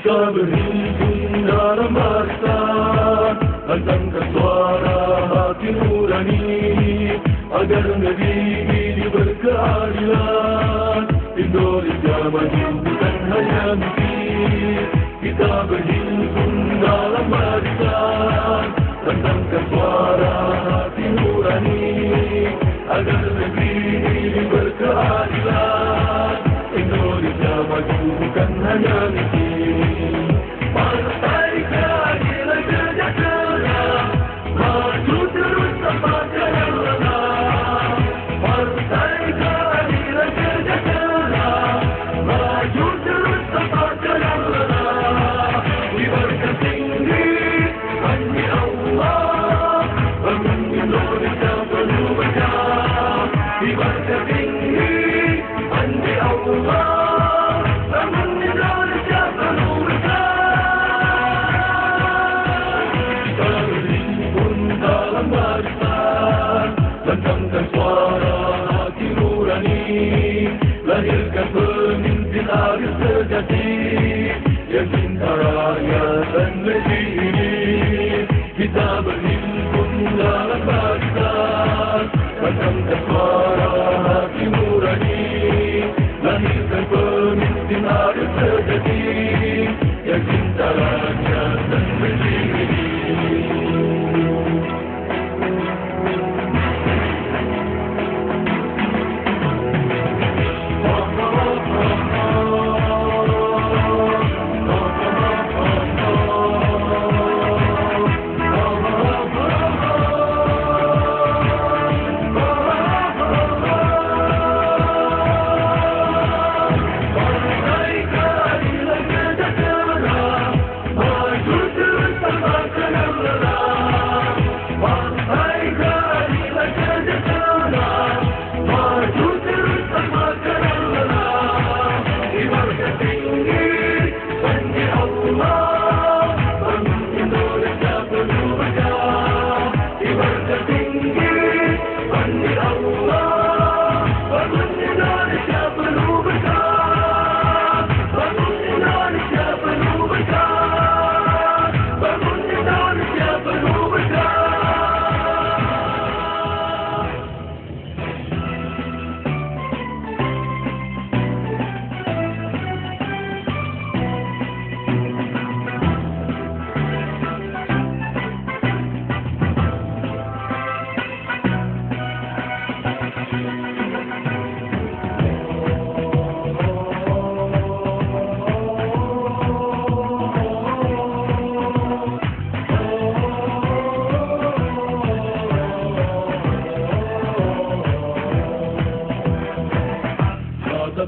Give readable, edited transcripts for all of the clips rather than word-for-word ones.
Kita berhimpun dalam barisan, lantangkan suara hati nurani, agar negeri berkeadilan. Indonesia maju bukan hanya mimpi. Kita berhimpun dalam barisan, lantangkan suara hati nurani, agar negeri berkeadilan. Indonesia maju bukan hanya mimpi. Partai Keadilan Sejahtera maju terus tanpa terlena. Partai Keadilan Sejahtera maju terus tanpa terlena. Diberkati tinggi hanya Allah, bangun Indonesia penuh berkah. Diberkati tinggi hanya Allah, bangun Indonesia penuh berkah. Kita berhimpun dalam barisan, lantangkan suara hati nurani, lahirkan pemimpin adil sejati yang cinta rakyat dan negeri ini. Kita berhimpun dalam barisan, lantangkan suara hati nurani, lahirkan pemimpin adil sejati yang cinta rakyat dan negeri ini.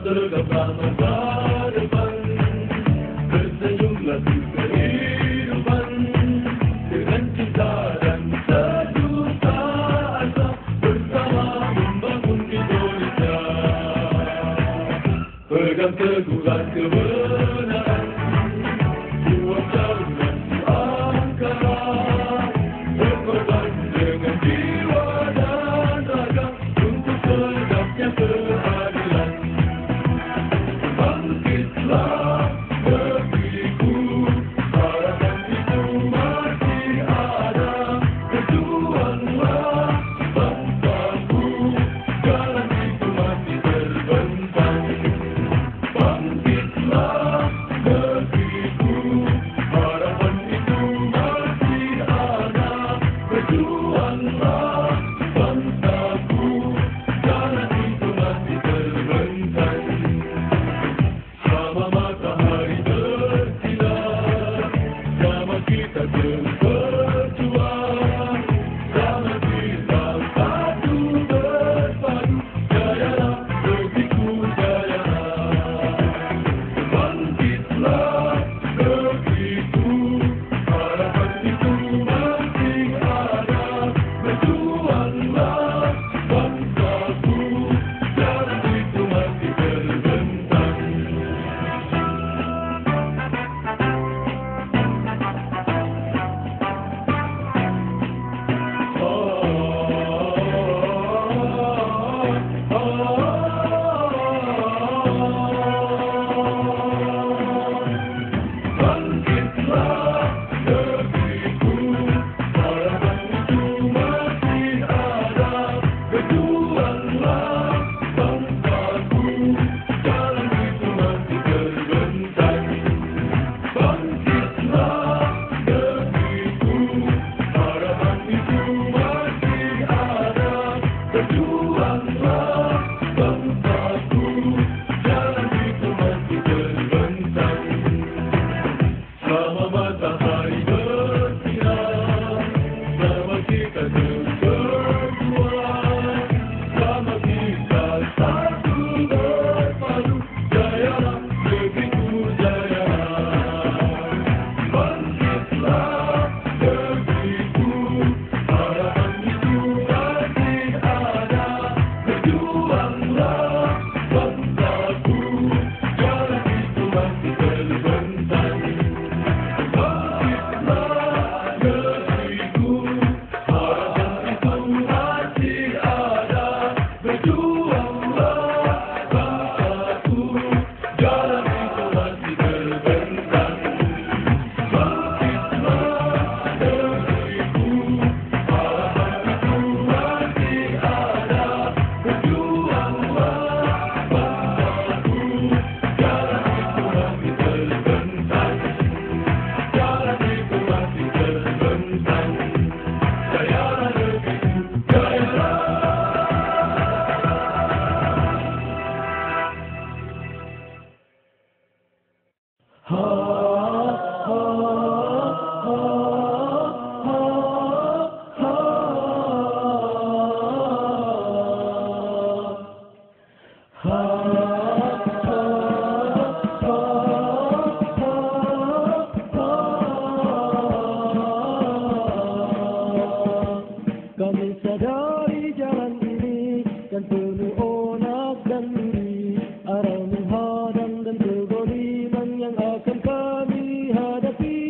Tergabah masa depan, tersenyumlah di kehidupan, dengan cinta dan sejuta asa, bersama membangun Indonesia. Pegang teguhlah kebenaran, buat jalan di angkara, berkorban dengan jiwa dan raga, untuk tegaknya keadilan. Bangkitlah negeriku, harapan itu masih ada. Berjuanglah bangsaku, jalan itu masih terbentang. Bangkitlah Kami sadari jalan ini kan penuh onak dan duri, arah menghadang dan kezaliman yang akan kami hadapi.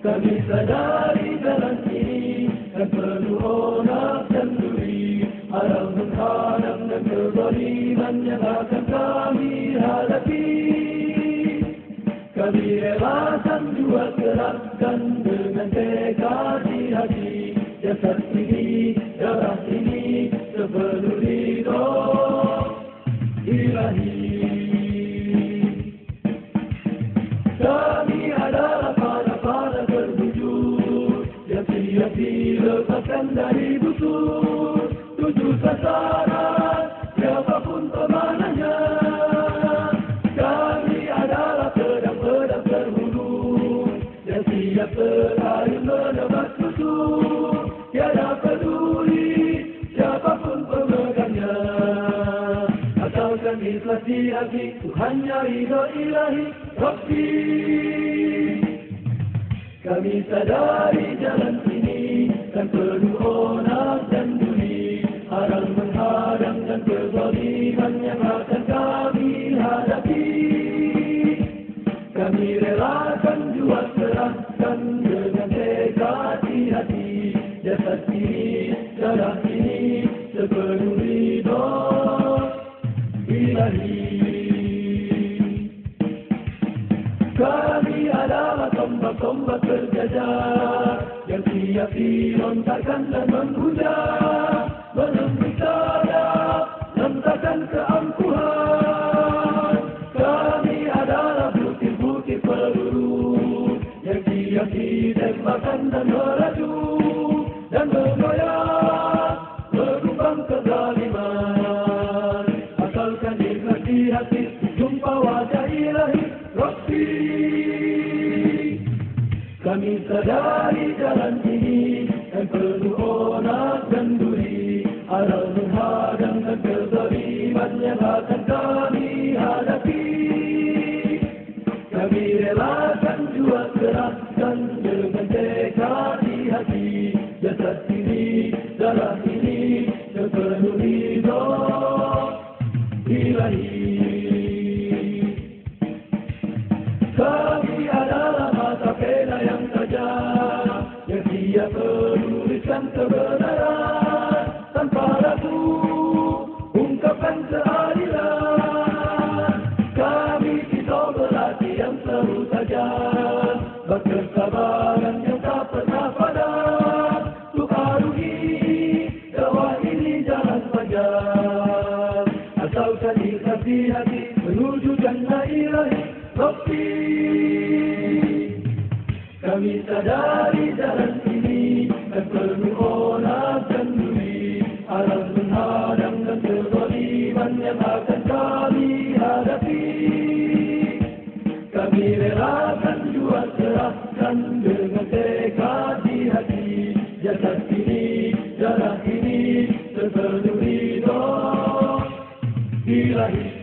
Kami sadari jalan ini kan penuh onak dan duri, arah menghadang dan kezaliman yang akan kami hadapi. Kami relakan jiwa kerahkan dengan tekad di hati, jasad ini, darah ini, sepenuh ridho ilahi. Kami adalah para berbujur yang siap dilepaskan dari busur, tuju sasaran siapapun pemanahnya. Kami adalah pedang-pedang terhulu yang siap berayun menebas musuh, tiada peduli siapapun pemegangnya. Asalkan ikhlas di hati, Tuhannya ridho ilahi Rabbi. Kami sadari jalan ini kan penuh onak dan duri, arang menghadang dan kezaliman yang akan kami hadapi. Kami relakan jiwa serahkan dengan tekad di hati, jasad ini, darah ini, sepenuh ridho ilahi. Kami adalah tombak-tombak berjajar yang siap dilontarkan dan menghujat, menembus sadap, lentakan keampuhan. Kami adalah butir-butir peluru yang siap ditembakkan dan melaju dan mengoyak merumpang kezaliman. Asalkan ikhlas di hati, jumpa wajah ilahi Rabbi. Kami sadari jalan ini yang penuh onak dan duri, arah menghadang dan kezaliman yang akan kami hadapi. Kami relakan jiwa kerahkan dengan tekad di hati, jasad ini, darah ini, sepenuh ridho ilahi. Kami adalah mata pena yang tajam yang siap menuliskan kebenaran tanpa ragu, ungkapkan keadilan. Kami pisau belati yang selalu tajam, berkesabaran yang tak pernah padam, untuk arungi dakwah ini jalan panjang. Asalkan ikhlas di hati menuju jannah ilahi Rabbi. Kami sadari jalan ini kan penuh onak dan duri, arah menghadang dan kezaliman yang akan kami hadapi. Kami relakan jiwa serahkan dengan tekad di hati, jasad ini, darah ini, sepenuh ridho ilahi.